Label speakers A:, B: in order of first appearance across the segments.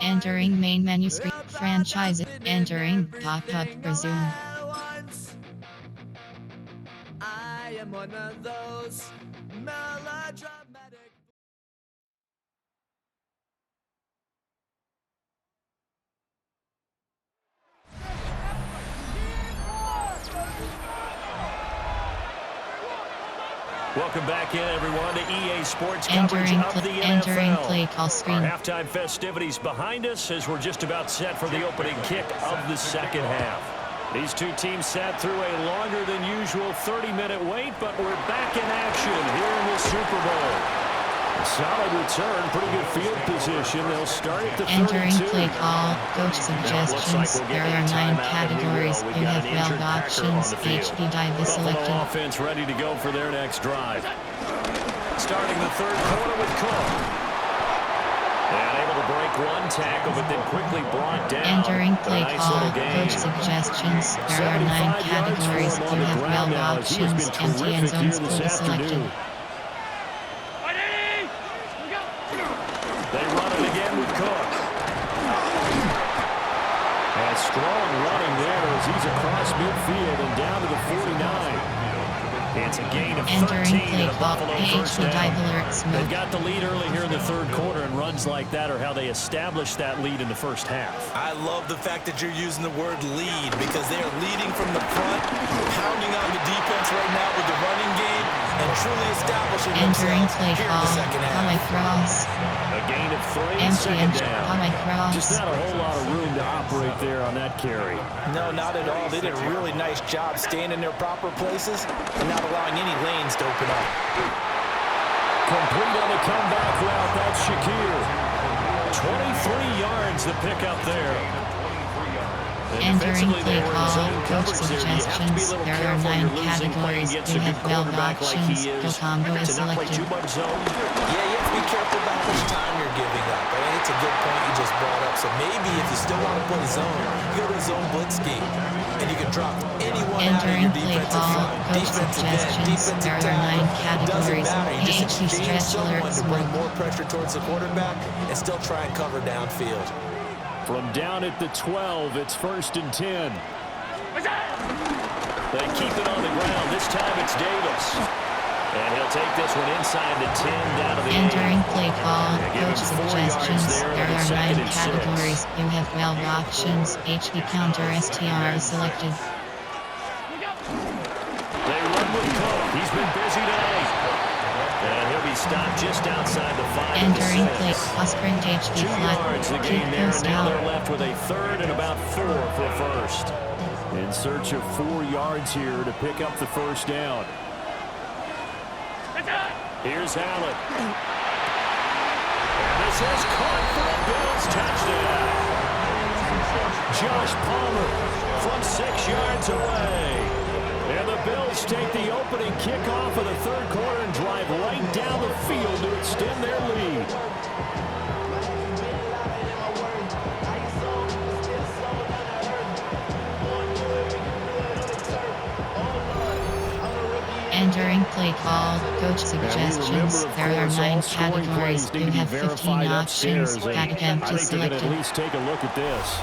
A: Entering main menu screen. Franchise. Entering pop-up resume.
B: I am one of those melodramatic.
C: Welcome back in, everyone, to EA Sports coverage of the
A: Entering
C: NFL.
A: play call screen.
C: Our halftime festivities behind us as we're just about set for the opening kick of the second half. These two teams sat through a longer than usual 30-minute wait, but we're back in action here in the Super Bowl. A solid return, pretty good field position. They'll start at the 32.
A: Entering play call, coach suggestions. There are 9 categories. You have 12 options. HP dive is selected.
C: Offense ready to go for their next drive. Starting the third quarter with Cook. And able to break one tackle, but then quickly brought down.
A: Entering play call, coach suggestions. There are 9 categories. You have 12 options. Empty end zones will be selected.
C: They run it again with Cook. And strong running there as he's across midfield and down to the 49. It's a gain of 13
A: play
C: to
A: call,
C: Buffalo first
A: HP
C: down.
A: dive alerts mode.
C: They've got the lead early here in the third quarter, and runs like that are how they establish that lead in the first half.
D: I love the fact that you're using the word lead because they are leading from the front, pounding on the defense right now with the running game, and truly establishing
A: Entering
D: themselves
A: play
D: here in
A: call,
D: the second half.
A: high cross.
C: A gain of 3,
A: Empty
C: second
A: end,
C: down.
A: high cross.
C: Just not a whole lot of room to operate there on that carry.
D: No, not at all. They did a really nice job staying in their proper places and not allowing any lanes to open up.
C: Complete on the comeback route. That's Shakir. 23 yards the pickup there.
A: Entering play call, coach suggestions. There are 9 categories. You have 12 options. Go combo is selected.
D: Yeah, you have to be careful about how much time you're giving up. I mean, it's a good point you just brought up. So maybe if you still want to play zone, you go to a zone blitz scheme. And you can drop anyone out of your
A: Entering play
D: defensive
A: call,
D: front.
A: coach suggestions. There are 9 categories.
D: Doesn't matter. You just
A: HP
D: exchange
A: stretch
D: someone
A: alerts
D: to bring
A: mode.
D: more pressure towards the quarterback and still try and cover downfield.
C: From down at the 12, it's 1st and 10. They keep it on the ground. This time it's Davis. And he'll take this one inside the 10, down to the 8.
A: Entering play call,
C: Give him
A: coach
C: 4 yards
A: suggestions.
C: there
A: There
C: on
A: are
C: 2nd
A: 9
C: and 6.
A: categories. You have 12 options. HP counter STR is selected.
C: They run with Cook. He's been busy today. And he'll be stopped just outside the 5.
A: Entering play call, sprint HP
C: 2
A: flat.
C: yards the
A: Keep
C: gain there, and
A: post
C: now
A: out.
C: they're left with a 3rd and about 4 for a first. In search of 4 yards here to pick up the first down. Here's Allen. And this is caught for a Bills touchdown. Josh Palmer from 6 yards away. And the Bills take the opening kickoff of the third quarter and drive right down the field to extend their lead.
A: Entering play call, coach suggestions. There are 9 categories. You have 15 options. Back attempt
C: I
A: is
C: think they're going to
A: selected.
C: at least take a look at this.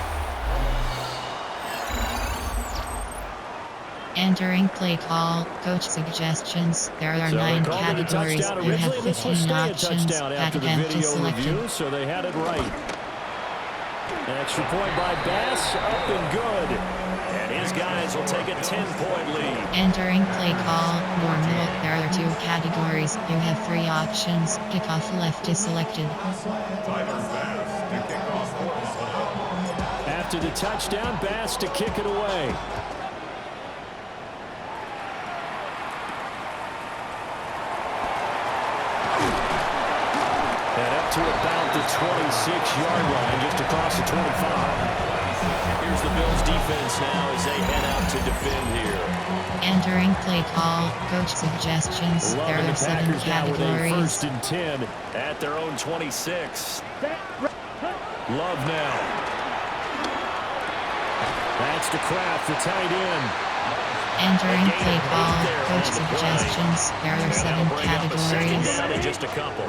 A: Entering play call, coach suggestions. There are
C: So
A: 9
C: they called it a
A: categories.
C: touchdown
A: You have
C: originally. This will
A: 15
C: stay a
A: options.
C: touchdown
A: Back
C: after the
A: attempt
C: video
A: is selected.
C: review, so they had it right. Extra point by Bass, up and good. And his guys will take a 10-point lead.
A: Entering play call, normal. There are 2 categories. You have 3 options. Kickoff left is selected.
C: After the touchdown, Bass to kick it away. And up to about the 26-yard line, just across the 25. Here's the Bills defense now as they head out to defend here.
A: Entering play call, coach suggestions. There
C: Loving
A: are
C: the
A: 7
C: Packers now with a
A: categories.
C: 1st and 10 at their own 26. Love now. That's to Kraft, the tight end.
A: Entering play call, coach suggestions. There are 7 categories.
C: Down in just a couple.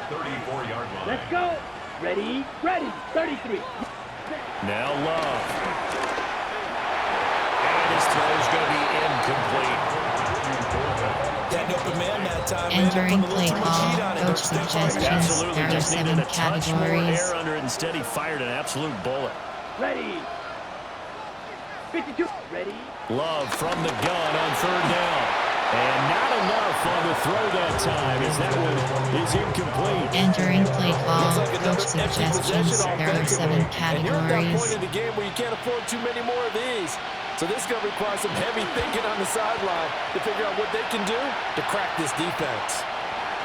E: Let's go. Ready, 33.
C: Now Love. And his throw is going to be incomplete.
D: That open man that time.
A: Entering play call, coach suggestions.
C: Absolutely,
A: There are
C: just needed
A: 7
C: a touch more
A: categories.
C: air under it. Instead, he fired an absolute bullet.
E: Ready. 52. Ready.
C: Love from the gun on third down. And not enough on the throw that time as that one is incomplete.
A: Entering play call, coach suggestions. There are 7
D: And you're at that point
A: categories.
D: in the game where you can't afford too many more of these. So this is going to require some heavy thinking on the sideline to figure out what they can do to crack this defense.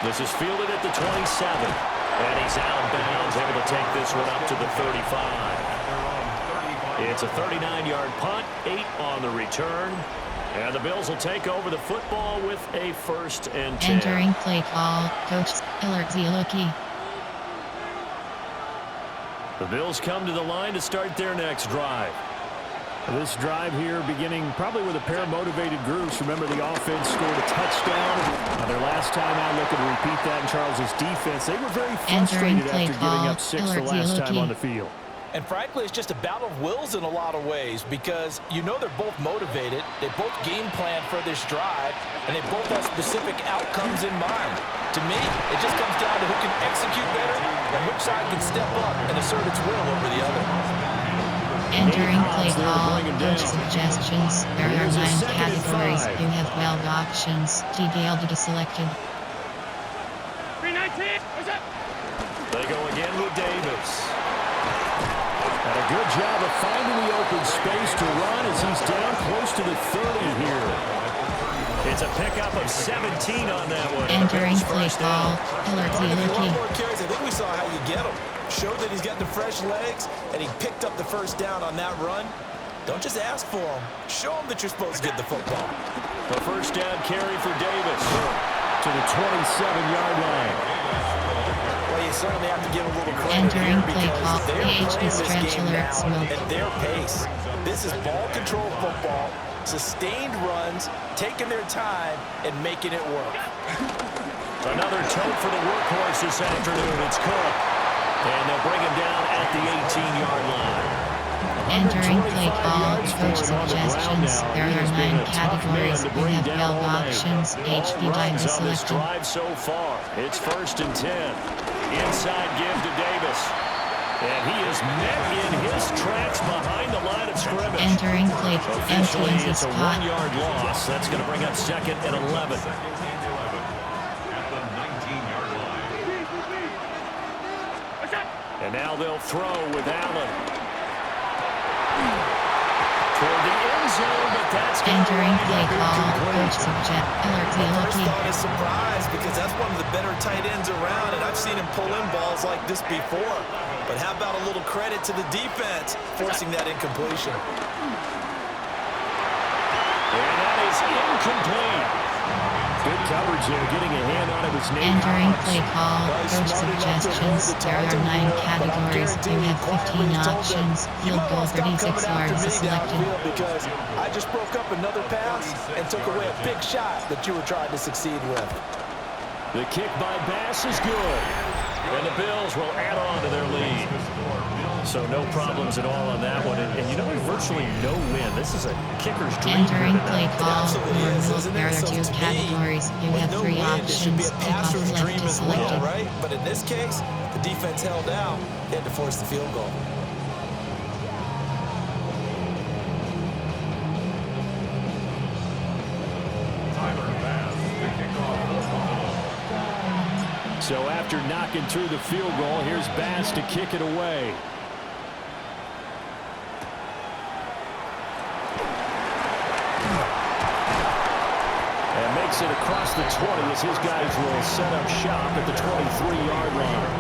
C: This is fielded at the 27. And he's out of bounds, able to take this one up to the 35. It's a 39-yard punt, 8 on the return. And the Bills will take over the football with a 1st and 10.
A: Entering play call, coach Zieluki.
C: The Bills come to the line to start their next drive.
F: This drive here beginning probably with a pair of motivated groups. Remember, the offense scored a touchdown. Their last time out, looking to repeat that in Charles's defense. They were very frustrated after giving up 6 the last time on the field.
D: And frankly, it's just a battle of wills in a lot of ways because you know they're both motivated. They both game plan for this drive, and they both have specific outcomes in mind. To me, it just comes down to who can execute better and which side can step up and assert its will over the other.
A: Entering play call, coach suggestions. There are 9 categories. You have 12 options. Detailed to be selected.
E: 319. What's up?
C: They go again with Davis.
F: And a good job of finding the open space to run as he's down close to the 30 here.
C: It's a pickup of 17 on that one.
A: Entering play call,
D: One more
A: Zieluki.
D: carries. I think we saw how you get him. Showed that he's got the fresh legs, and he picked up the first down on that run. Don't just ask for him. Show him that you're supposed to get the football.
C: The first down carry for Davis
F: To the 27-yard line.
D: Well, you certainly have to give a little credit
A: Entering
D: here
A: play call,
D: because they're
A: PHP
D: playing this
A: stretch
D: game
A: alert
D: now
A: smoke.
D: at their pace. This is ball control football, sustained runs, taking their time, and making it work.
C: Another tote for the workhorse this afternoon. It's Cook. And they'll bring him down at the 18-yard line.
A: Entering play call, coach suggestions. There are 9 categories. You have 12 options. HP
C: On
A: time
C: this
A: selected.
C: drive so far, it's 1st and 10. Inside give to Davis. And he is met in his tracks behind the line of scrimmage.
A: Entering play,
C: Officially,
A: MTNC
C: it's a
A: spot.
C: 1-yard loss. That's going to bring up 2nd and 11. And now they'll throw with Allen. Toward the end zone, but that's
A: Entering play call, coach suggest
D: First
A: Zieluki.
D: thought is surprise because that's one of the better tight ends around, and I've seen him pull in balls like this before. But how about a little credit to the defense forcing that incompletion?
C: And that is incomplete.
F: Good coverage there, getting a hand on it was Nate
A: Entering
F: Hobbs.
A: play call, coach suggestions. There are 9 categories. You have 15 options. Field goal 36 yards is selected.
D: Because I just broke up another pass and took away a big shot that you were trying to succeed with.
C: The kick by Bass is good. And the Bills will add on to their lead. So no problems at all on that one. And you know, there's virtually no win. This is a kicker's dream.
A: Entering play call,
D: absolutely is,
A: or
D: isn't
A: there
D: it?
A: are
D: So
A: 2
D: to me,
A: categories. You
D: with
A: have
D: no
A: 3
D: win, it should be
A: options.
D: a
A: Kickoff
D: passer's dream
A: left is
D: as well,
A: selected.
D: right? But in this case, the defense held out. They had to force the field goal.
F: So after knocking through the field goal, here's Bass to kick it away. And makes it across the 20 as his guys will set up shop at the 23-yard line.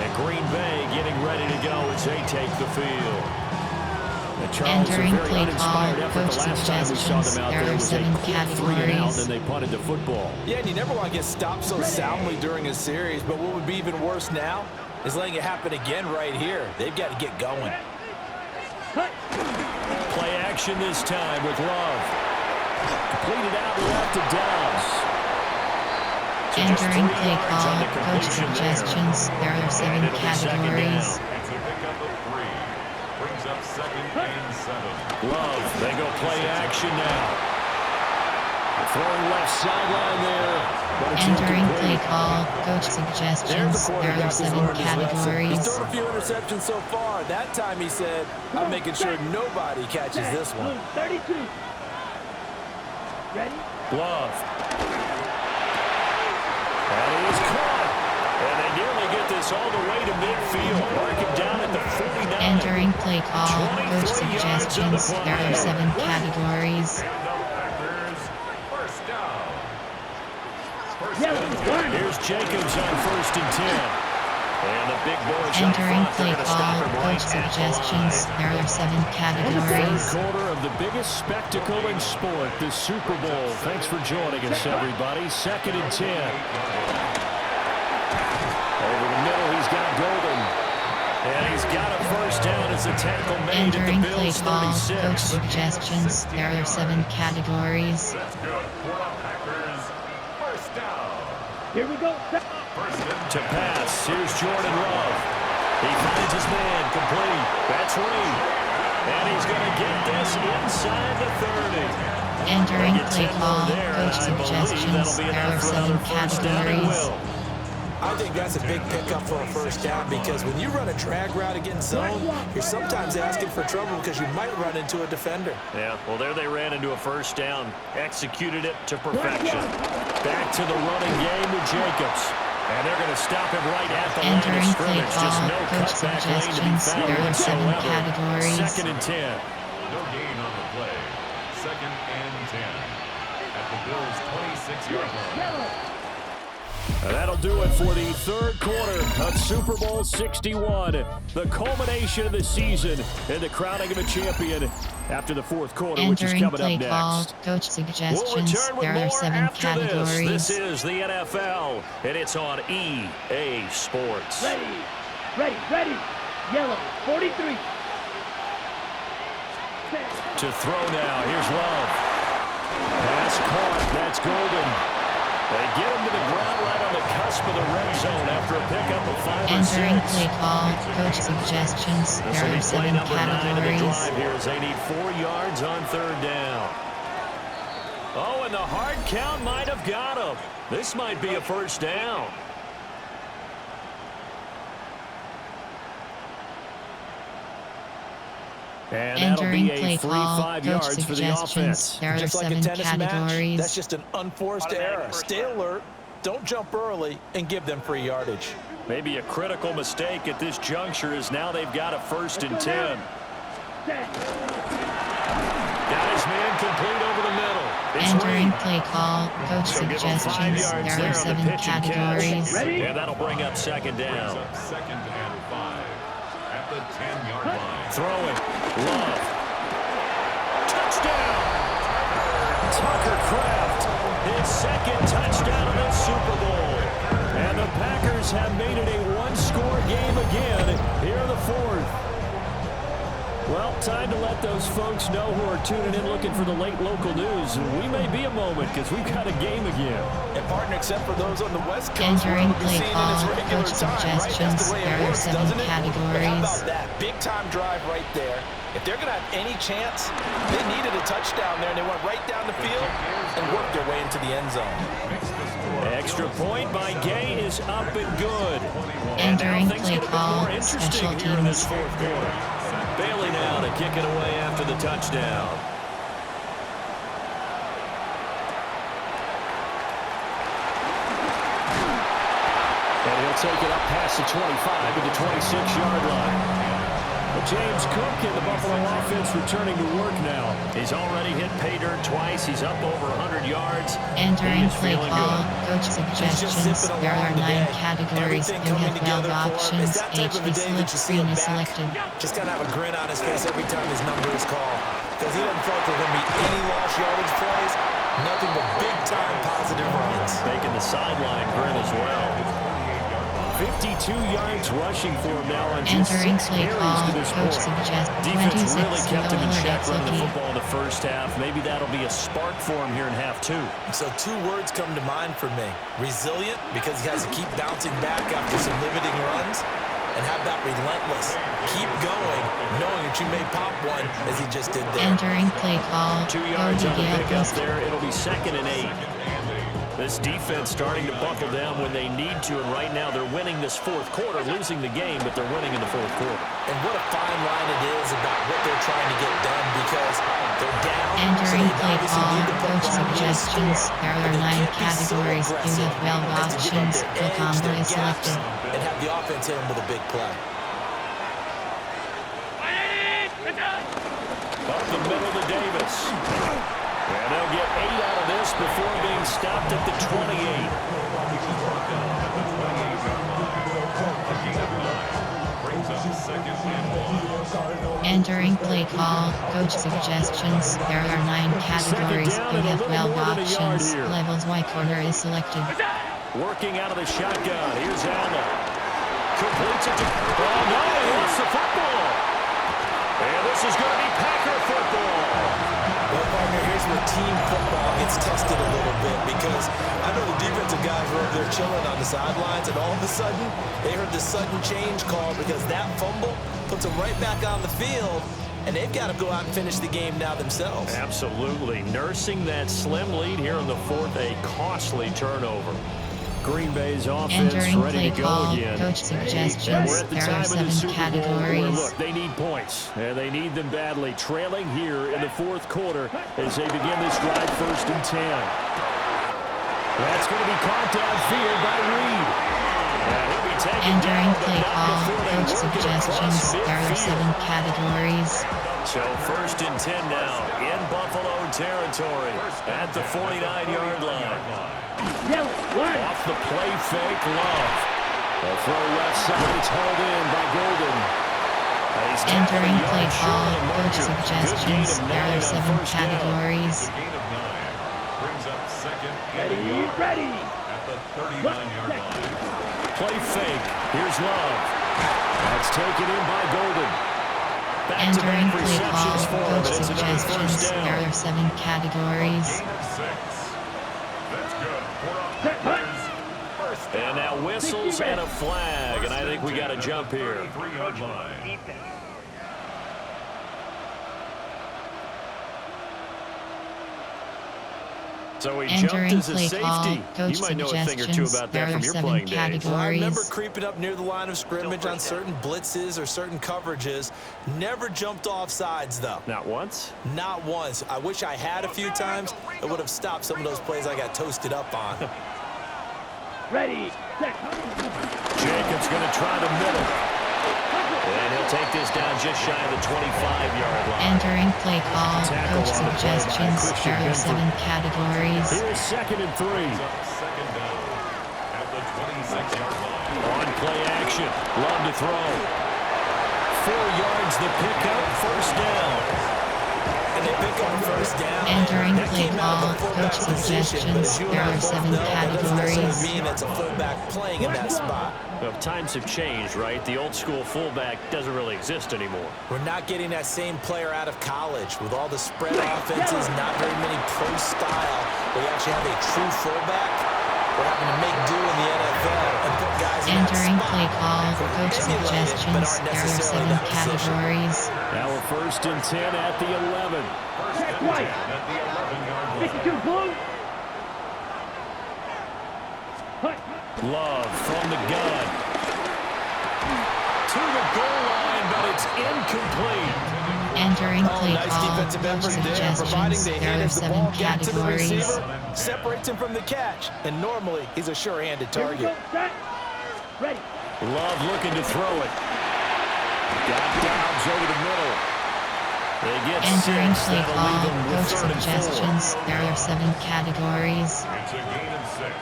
F: And Green Bay getting ready to go as they take the field. And Charles,
A: Entering
F: a very
A: play
F: uninspired
A: call,
F: effort. The
A: coach
F: last time we saw them out
A: suggestions.
F: there
A: There are
F: was a
A: 7
F: quick 3 and out,
A: categories.
F: and they punted the football.
D: Yeah, and you never want to get stopped so soundly during a series, but what would be even worse now is letting it happen again right here. They've got to get going.
C: Play action this time with Love. Completed out left to Downs. to just 3
A: Entering play
C: yards on
A: call,
C: the
A: coach
C: completion there.
A: suggestions. There are 7
C: And it'll be second
A: categories.
C: down.
G: It's a pickup of 3. Brings up 2nd and 7.
C: Love, they go play action now. Throwing left sideline there. But it's
A: Entering play
C: incomplete.
A: call, coach suggestions. There are 7
D: He's
A: categories.
D: thrown a few interceptions so far. That time he said, I'm making sure nobody catches this one.
E: Blue 32. Ready?
C: Love. And he is caught. And they nearly get this all the way to midfield. Mark him down at the 49.
A: Entering play call, coach
C: 23 yards on the
A: suggestions.
C: play.
A: There are 7 categories.
G: And the Packers, first down.
C: Here's Jacobs on 1st and 10. And the big boys up
A: Entering
C: front, they're
A: play
C: going to stop
A: call,
C: him right
A: coach
C: at the
A: suggestions.
C: line.
A: There are 7
F: Third
A: categories.
F: quarter of the biggest spectacle in sport, the Super Bowl. Thanks for joining us, everybody. 2nd and 10. Over the middle, he's got Golden.
C: And he's got a first down as the tackle made
A: Entering
C: at the
A: play
C: Bills'
A: call, coach
C: 36.
A: suggestions. There are 7 categories.
G: That's good for the Packers. First down.
E: Here we go.
G: First and
C: To pass, here's Jordan Love. He finds his man, complete. That's Reed. And he's going to get this inside the 30.
A: Entering
C: They get
A: play
C: 10 more
A: call,
C: there, and
A: coach
C: I believe
A: suggestions.
C: that'll be
A: There
C: enough
A: are
C: for
A: 7
C: another first down and
A: categories.
C: will.
D: I think that's a big pickup for a first down because when you run a drag route against zone, you're sometimes asking for trouble because you might run into a defender.
C: Yeah, well, there they ran into a first down. Executed it to perfection. Back to the running game with Jacobs. And they're going to stop him right at the line of
A: Entering play
C: scrimmage. Just
A: call,
C: no
A: coach
C: cutback lane to be
A: suggestions.
C: found
A: There are 7
C: whatsoever.
A: categories.
C: 2nd and 10.
G: no gain on the play. 2nd and 10. At the Bills' 26-yard line.
C: And that'll do it for the third quarter of Super Bowl 61. The culmination of the season and the crowning of a champion after the fourth quarter, which is
A: Entering
C: coming
A: play
C: up
A: call,
C: next.
A: coach
C: We'll
A: suggestions.
C: return with
A: There are
C: more
A: 7
C: after
A: categories.
C: this. This is the NFL, and it's on EA Sports.
E: Ready. Ready. Ready. Yellow 43.
C: To throw now, here's Love. Pass caught, that's Golden. They get him to the ground right on the cusp of the red zone after a pickup of 5 or 6.
A: Entering play call, coach suggestions.
C: This
A: There
C: will
A: are
C: be play
A: 7
C: number 9 of the
A: categories.
C: drive here as they need 4 yards on 3rd down. Oh, and the hard count might have got him. This might be a first down. And that'll
A: Entering
C: be a
A: play
C: free
A: call,
C: 5
A: coach
C: yards for the
A: suggestions.
C: offense.
A: There are
D: Just like a
A: 7
D: tennis match,
A: categories.
D: that's just an unforced error. Stay alert, don't jump early, and give them free yardage.
C: Maybe a critical mistake at this juncture is now they've got a 1st and 10. Got his man complete over the middle. It's
A: Entering
C: Reed.
A: play call, coach
C: So give him 5
A: suggestions.
C: yards
A: There
C: there
A: are
C: on
A: 7
C: the pitch and
A: categories.
C: catch. And that'll bring up 2nd down.
G: Up 2nd and 5. At the 10-yard line.
C: Throwing. Love. Touchdown. Tucker Kraft. His 2nd touchdown in the Super Bowl. And the Packers have made it a one-score game again here in the 4th. Well, time to let those folks know who are tuning in looking for the late local news. We may be a moment because we've got a game again.
D: And partner, except for those on the West Coast,
A: Entering
D: we'll be
A: play
D: seeing
A: call,
D: in its regular
A: coach
D: time, right? That's
A: suggestions.
D: the way
A: There
D: it
A: are
D: works,
A: 7
D: doesn't it?
A: categories.
D: How about that? Big-time drive right there. If they're going to have any chance, they needed a touchdown there, and they went right down the field and worked their way into the end zone.
C: Extra point by Gay is up and good. And now
A: Entering
C: things
A: play
C: get a bit
A: call,
C: more interesting
A: special
C: here in this
A: teams.
C: 4th quarter. Bailey now to kick it away after the touchdown. And he'll take it up past the 25 to the 26-yard line. James Cook and the Buffalo offense returning to work now. He's already hit pay dirt twice. He's up over 100 yards.
A: Entering
C: He is
A: play
C: feeling
A: call,
C: good.
A: coach
D: He's just
A: suggestions.
D: zipping
A: There are
D: along
A: 9
D: today.
A: categories.
D: Everything
A: You
D: coming
A: have
D: together
A: weld
D: for him. It's
A: options.
D: that type of a
A: HD
D: day
A: slip
D: that you see
A: screen
D: him
A: is
D: back.
A: selected.
D: Just got to have a grin on his face every time his number is called. Because he doesn't feel like there's going to be any lost yardage plays. Nothing but big-time positive runs.
C: Making the sideline grin as well.
F: 52 yards rushing for him now on just
A: Entering
F: 6
A: play
F: carries
A: call,
F: to this
A: coach
F: point.
A: suggests
F: Defense really
A: 26
F: kept him in check running the
A: XOP.
F: football in the first half. Maybe that'll be a spark for him here in half two.
D: So 2 words come to mind for me. Resilient, because he has to keep bouncing back after some limiting runs. And how about relentless? Keep going, knowing that you may pop one as he just did there.
A: Entering play call,
F: 2 yards on the
A: Gale
F: pickup
A: Ghost.
F: there. It'll be 2nd and 8. This defense starting to buckle down when they need to, and right now they're winning this fourth quarter, losing the game, but they're winning in the fourth quarter.
D: And what a fine line it is about what they're trying to get done, because they're down.
A: Entering play call, coach
D: Suggestions.
A: suggestions. There are 9 categories. You have 12 options. The combo is selected.
D: And have the offense hit them with a big play.
F: Up the middle to Davis. And they'll get 8 out of this before being stopped at the 28.
A: Entering play call, coach suggestions. There are 9 categories. You have 12 options. Levels Y corner is selected.
F: Working out of the shotgun. Here's Allen. Completes it to... Oh, no! He lost the football! And this is going to be Packer football!
D: Well, partner, here's where team football gets tested a little bit, because I know the defensive guys were over there chilling on the sidelines, and all of a sudden, they heard the sudden change call because that fumble puts them right back on the field, and they've got to go out and finish the game now themselves.
F: Absolutely. Nursing that slim lead here in the fourth, a costly turnover. Green Bay's offense
A: Entering
F: ready
A: play
F: to go
A: call,
F: again.
A: coach suggestions.
F: And we're at the
A: There
F: time
A: are
F: of the
A: 7
F: Super Bowl where,
A: categories.
F: look, they need points, and they need them badly. Trailing here in the fourth quarter as they begin this drive, 1st and 10. That's going to be caught downfield by Reed. And he'll be taken
A: Entering
F: down, but
A: play
F: not
A: call,
F: before they
A: coach
F: work it across
A: suggestions. There are 7
F: midfield.
A: categories.
F: So 1st and 10 now in Buffalo territory at the 49-yard line.
E: Yellow, line.
F: Off the play fake, Love. The throw left side, it's hauled in by Golden. He's tackled a
A: Entering
F: yard
A: play
F: short
A: call,
F: of the
A: coach
F: marker.
A: suggestions.
F: Good gain of
A: There
F: 9
A: are
F: on
A: 7
F: first down.
A: categories.
G: Gain of 9 brings up 2nd and
E: Ready,
G: 1
E: ready.
G: at the 39-yard line.
F: Play fake. Here's Love. That's taken in by Golden.
A: Entering
F: Back-to-back
A: play call,
F: receptions for him,
A: coach
F: and it's another
A: suggestions.
F: first
A: There
F: down.
A: are 7 categories.
G: Gain of 6. That's good.
E: Set, hut.
G: First
F: And now whistles and a flag, and I think we got a jump here.
G: 33-yard line.
F: So he jumped
A: Entering
F: as a
A: play call,
F: safety.
A: coach
F: You might know a thing or two
A: suggestions.
F: about
A: There
F: that
A: are
F: from your
A: 7
F: playing days.
A: categories.
D: Well, I remember creeping up near the line of scrimmage on certain blitzes or certain coverages. Never jumped off sides, though.
F: Not once?
D: Not once. I wish I had a few times. It would have stopped some of those plays I got toasted up on.
E: Ready, set.
F: Jacobs going to try the middle. And he'll take this down just shy of the 25-yard line.
A: Entering play call,
F: Tackle
A: coach
F: on the play by
A: suggestions.
F: Christian
A: There are
F: Benford.
A: 7 categories.
F: Here's 2nd and 3.
G: Second down at the 26-yard line.
F: On play action. Love to throw. 4 yards the pickup. First down.
D: And they pick up a first down.
A: Entering
D: That
A: play
D: came out of
A: call,
D: the fullback
A: coach
D: position, but as
A: suggestions.
D: you and
A: There
D: I
A: are
D: both
A: 7
D: know, that doesn't
A: categories.
D: necessarily mean it's a fullback playing in that spot.
F: Well, times have changed, right? The old school fullback doesn't really exist anymore.
D: We're not getting that same player out of college with all the spread offenses, not very many pro style. We actually have a true fullback. We're having to make do in the NFL and put guys in that
A: Entering
D: spot.
A: play call, coach
D: Emulate it, but
A: suggestions.
D: aren't
A: There are
D: necessarily
A: 7
D: that position.
A: categories.
F: Now we're 1st and 10 at the 11.
E: Check white.
G: At the 11-yard line.
E: 62 blue. Hut.
F: Love from the gun. To the goal line, but it's incomplete.
A: Entering play
D: Nice
A: call,
D: defensive
A: coach
D: effort there, providing
A: suggestions.
D: they
A: There are
D: handed the
A: 7
D: ball back to the
A: categories.
D: receiver, separates him from the catch, and normally he's a sure-handed
E: Here we go,
D: target.
E: set. Ready.
F: Love looking to throw it. Got Dobbs over the middle. They get
A: Entering
F: 6.
A: play
F: That'll
A: call,
F: leave them with
A: coach
F: 3rd and 4.
A: suggestions. There are 7 categories.
G: It's a gain of 6.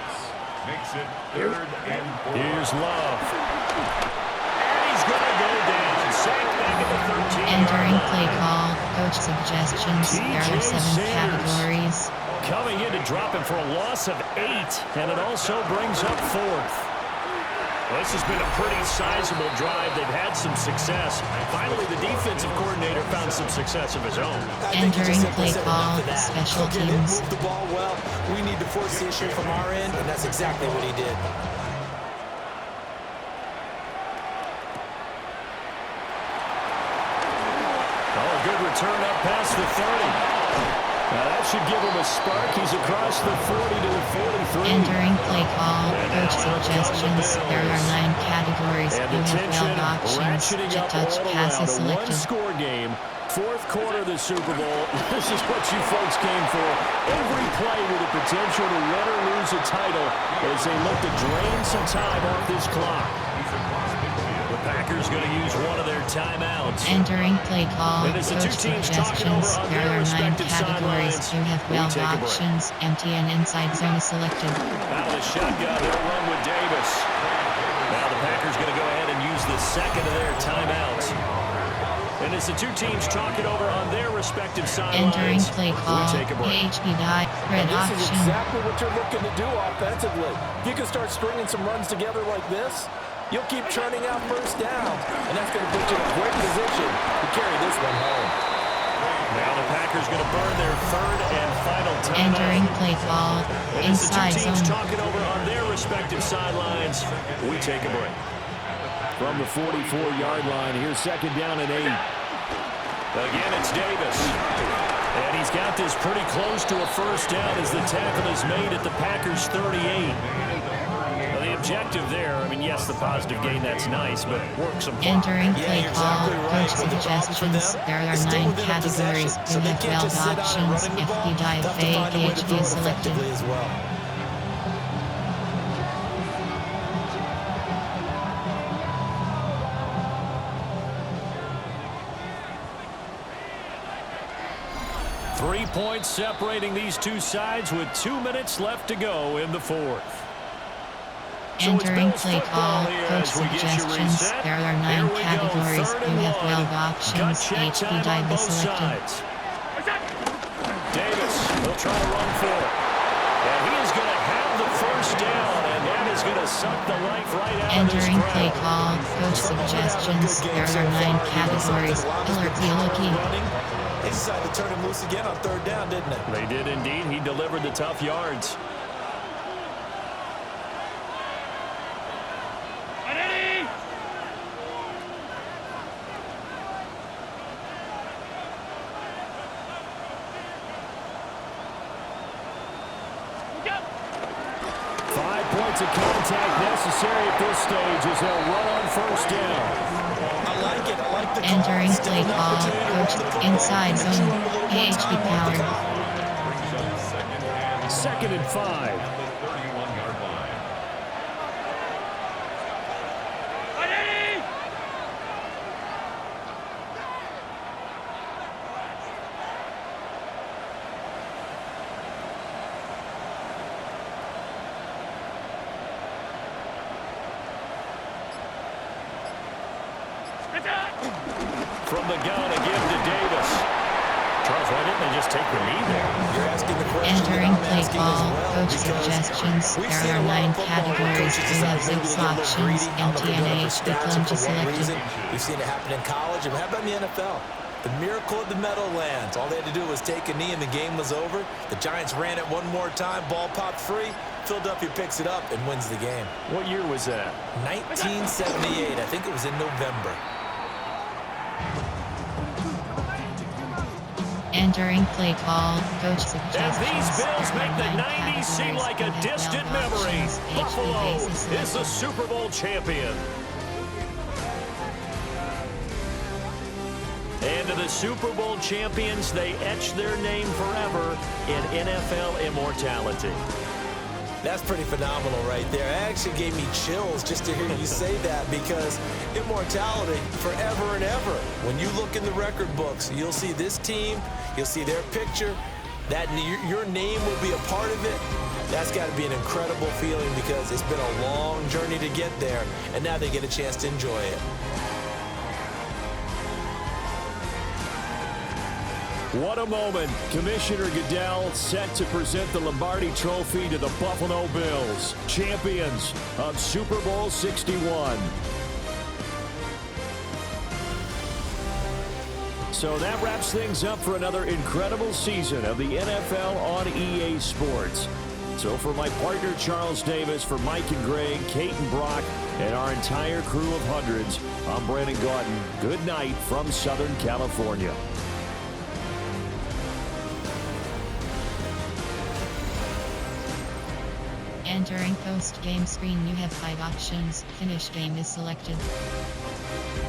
G: Makes it 3rd and 4.
F: Here's Love. And he's going to go down. Sacked back at the 13.
A: Entering play call, coach suggestions. There are 7 categories.
F: Coming in to drop him for a loss of 8, and it also brings up 4th.
C: Well, this has been a pretty sizable drive. They've had some success. Finally, the defensive coordinator found some success of his own.
A: Entering play call, special teams.
D: Move the ball well. We need to force the issue from our end, and that's exactly what he did.
C: Oh, a good return up past the 30. Now that should give him a spark. He's across the 40 to the 43.
A: Entering play call, coach suggestions. There are 9 categories.
C: And
A: You
C: the
A: have
C: tension
A: 12 options.
C: ratcheting
A: Jet
C: up
A: touch
C: all
A: passes
C: around. A
A: selected.
C: one-score game. Fourth quarter of the Super Bowl. This is what you folks came for. Every play with the potential to win or lose a title as they look to drain some time off this clock. The Packers going to use one of their timeouts.
A: Entering play call,
C: And as the
A: coach
C: two teams talking over
A: suggestions.
C: on
A: There
C: their
A: are 9
C: respective
A: categories.
C: sidelines,
A: You have
C: we
A: 12
C: take a break.
A: options. Empty and inside zone selected.
C: Out of the shotgun, they'll run with Davis. Now the Packers going to go ahead and use the second of their timeouts. And as the two teams talk it over on their respective
A: Entering
C: sidelines,
A: play call,
C: we take a break.
A: HB die, red
D: And this is
A: option.
D: exactly what you're looking to do offensively. If you can start stringing some runs together like this, you'll keep churning out first downs, and that's going to put you in a great position to carry this one home.
C: Now the Packers going to burn their third and final timeout.
A: Entering play call,
C: And as the
A: inside
C: two teams
A: zone.
C: talking over on their respective sidelines, we take a break.
F: From the 44-yard line, here's second down and 8.
C: Again, it's Davis. And he's got this pretty close to a first down as the tackle is made at the Packers' 38. Now, the objective there, I mean, yes, the positive gain, that's nice, but work some clock.
A: Entering
D: Yeah,
A: play
D: you're
A: call,
D: exactly right.
A: coach
D: But the problem for
A: suggestions.
D: them
A: There are
D: is still
A: 9
D: within a
A: categories.
D: possession, so
A: You
D: they
A: have
D: can't
A: 12
D: just sit down and
A: options.
D: run the ball.
A: FB die
D: They'll have to
A: fake,
D: find a way to
A: HB
D: throw it
A: selected.
D: effectively as well.
C: Three points separating these two sides with 2 minutes left to go in the fourth. So it's
A: Entering
C: Bills
A: play
C: football
A: call,
C: here
A: coach
C: as we get you
A: suggestions.
C: reset.
A: There are
C: Here
A: 9
C: we go,
A: categories.
C: third
A: You
C: and
A: have 12
C: one. Gut
A: options.
C: check
A: HB
C: time on
A: die
C: both
A: selected.
C: sides. Davis, he'll try to run for it. And he is going to have the first down, and that is going to suck the life right out
A: Entering
C: of this
A: play
C: crowd.
A: call, coach suggestions. There are 9 categories. Loki.
D: They decided to turn him loose again on third down, didn't they?
C: They did indeed. He delivered the tough yards. Of contact necessary at this stage as they'll run on first down.
D: I like it. I like the call.
A: Entering
D: Still
A: play
D: an
A: call,
D: opportunity to
A: coach
D: run the football.
A: inside
D: Make sure
A: zone.
D: you run a little more
A: HB
D: time with the
A: powered.
D: call.
C: Second and 5.
G: At the 31-yard line.
C: From the gun, a give to Davis. Charles, why didn't they just take the knee there?
D: You're asking the question
A: Entering
D: that I'm
A: play
D: asking
A: call,
D: as well,
A: coach
D: because
A: suggestions.
D: we've
A: There
D: seen
A: are
D: a lot
A: 9
D: of football where
A: categories.
D: coaches
A: You have
D: decide maybe
A: 6
D: to get a little
A: options.
D: greedy. I don't know if
A: Empty
D: they're
A: and
D: doing it for
A: HB
D: stats or
A: plunge
D: for the wrong reason.
A: selected.
D: We've seen it happen in college, and how about in the NFL? The miracle of the Meadowlands. All they had to do was take a knee, and the game was over. The Giants ran it one more time. Ball popped free. Philadelphia picks it up and wins the game.
C: What year was that?
D: 1978. I think it was in November.
A: Entering play call, coach
C: And
A: suggestions.
C: these Bills
A: There are
C: make the
A: 9
C: 90s seem
A: categories.
C: like
A: You
C: a
A: have
C: distant
A: 12
C: memory.
A: options. HB
C: Buffalo
A: basis
C: is the
A: selected.
C: Super Bowl champion. And to the Super Bowl champions, they etch their name forever in NFL immortality.
D: That's pretty phenomenal right there. It actually gave me chills just to hear you say that, because immortality forever and ever. When you look in the record books, you'll see this team, you'll see their picture, that your name will be a part of it. That's got to be an incredible feeling, because it's been a long journey to get there, and now they get a chance to enjoy it.
F: What a moment. Commissioner Goodell set to present the Lombardi Trophy to the Buffalo Bills, champions of Super Bowl 61. So that wraps things up for another incredible season of the NFL on EA Sports. So for my partner Charles Davis, for Mike and Greg, Kate and Brock, and our entire crew of hundreds, I'm Brandon Gaudin. Good night from Southern California.
A: Entering post-game screen, you have 5 options. Finish game is selected.